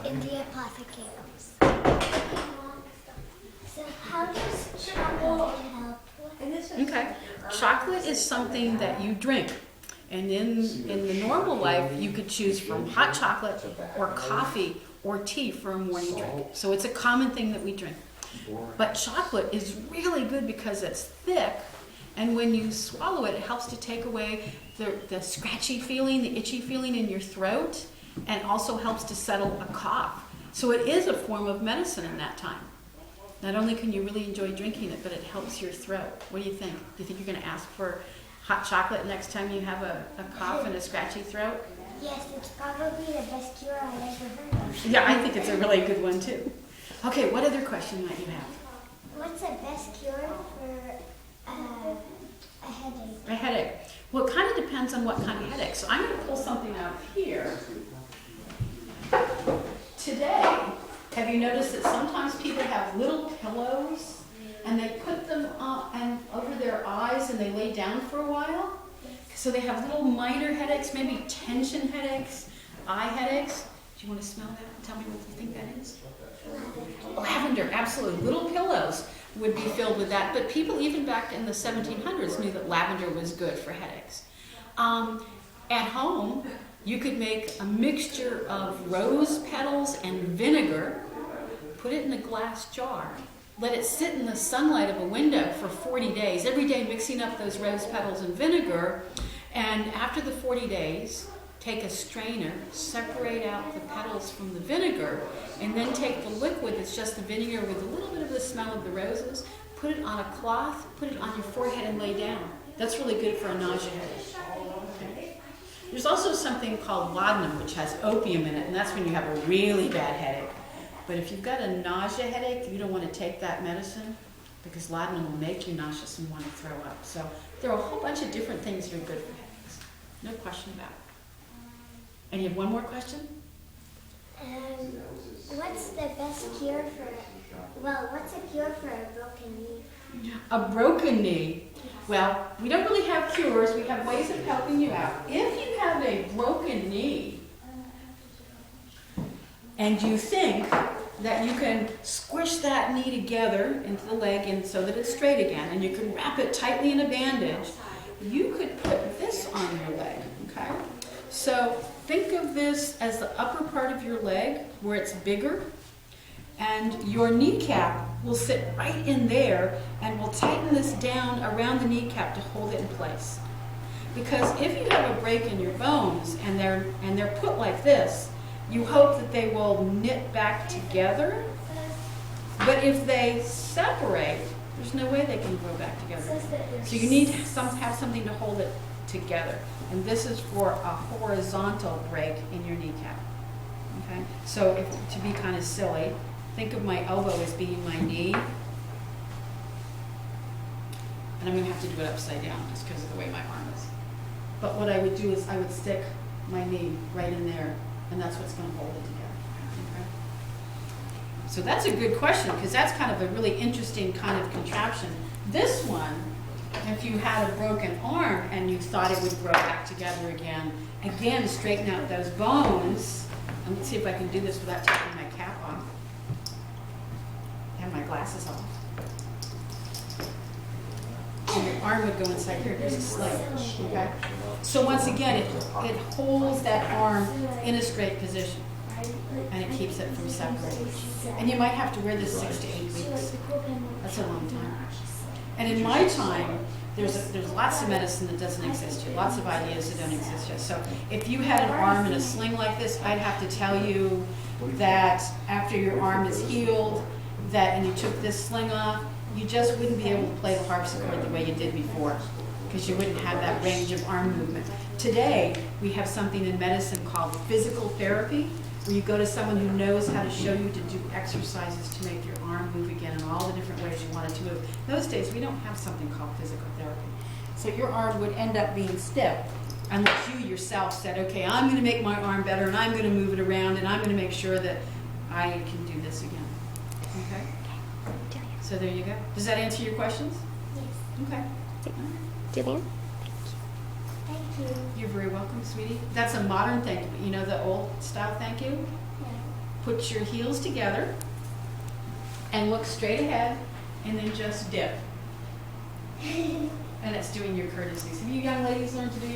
in the Apothecary. So how does chocolate help? Okay. Chocolate is something that you drink. And in the normal life, you could choose from hot chocolate or coffee or tea for a morning drink. So it's a common thing that we drink. But chocolate is really good because it's thick, and when you swallow it, it helps to take away the scratchy feeling, the itchy feeling in your throat, and also helps to settle a cough. So it is a form of medicine in that time. Not only can you really enjoy drinking it, but it helps your throat. What do you think? Do you think you're going to ask for hot chocolate next time you have a cough and a scratchy throat? Yes, it's probably the best cure I've ever heard of. Yeah, I think it's a really good one too. Okay, what other question might you have? What's the best cure for a headache? A headache. Well, it kind of depends on what kind of headache. So I'm going to pull something out here. Today, have you noticed that sometimes people have little pillows and they put them and over their eyes and they lay down for a while? So they have little minor headaches, maybe tension headaches, eye headaches. Do you want to smell that and tell me what you think that is? Lavender, absolutely. Little pillows would be filled with that. But people even back in the 1700s knew that lavender was good for headaches. At home, you could make a mixture of rose petals and vinegar, put it in a glass jar, let it sit in the sunlight of a window for 40 days, every day mixing up those rose petals and vinegar. And after the 40 days, take a strainer, separate out the petals from the vinegar, and then take the liquid that's just the vinegar with a little bit of the smell of the roses, put it on a cloth, put it on your forehead and lay down. That's really good for a nausea headache. Okay. There's also something called laudanum, which has opium in it, and that's when you have a really bad headache. But if you've got a nausea headache, you don't want to take that medicine because laudanum will make you nauseous and want to throw up. So there are a whole bunch of different things that are good for headaches. No question about it. And you have one more question? What's the best cure what's a cure for a broken knee? A broken knee. Well, we don't really have cures. We have ways of helping you out. If you have a broken knee and you think that you can squish that knee together into the leg and so that it's straight again, and you can wrap it tightly in a bandage, you could put this on your leg, okay? So think of this as the upper part of your leg where it's bigger, and your kneecap will sit right in there, and we'll tighten this down around the kneecap to hold it in place. Because if you have a break in your bones and they're put like this, you hope that they will knit back together. But if they separate, there's no way they can grow back together. So you need to have something to hold it together. And this is for a horizontal break in your kneecap. Okay? So to be kind of silly, think of my elbow as being my knee. And I'm going to have to do it upside down just because of the way my arm is. But what I would do is I would stick my knee right in there, and that's what's going to hold it together. Okay? So that's a good question because that's kind of a really interesting kind of contraption. This one, if you had a broken arm and you thought it would grow back together again, straighten out those bones. And let's see if I can do this without taking my cap off. I have my glasses on. So your arm would go inside here. There's a sling. Okay? So once again, it holds that arm in a straight position. And it keeps it from separating. And you might have to wear this 6 to 8 weeks. That's a long time. And in my time, there's lots of medicine that doesn't exist yet, lots of ideas that don't exist yet. So if you had an arm in a sling like this, I'd have to tell you that after your arm is healed, and you took this sling off, you just wouldn't be able to play the harpsichord the way you did before, because you wouldn't have that range of arm movement. Today, we have something in medicine called physical therapy, where you go to someone who knows how to show you to do exercises to make your arm move again in all the different ways you want it to move. In those days, we don't have something called physical therapy. So your arm would end up being stiff unless you yourself said, okay, I'm going to make my arm better, and I'm going to move it around, and I'm going to make sure that I can do this again. Okay? So there you go. Does that answer your questions? Yes. Okay. Jillian? Thank you. You're very welcome, sweetie. That's a modern thank you. You know the old style thank you? Yeah. put your heels together and look straight ahead and then just dip. And it's doing your courtesies. Have you young ladies learned to do your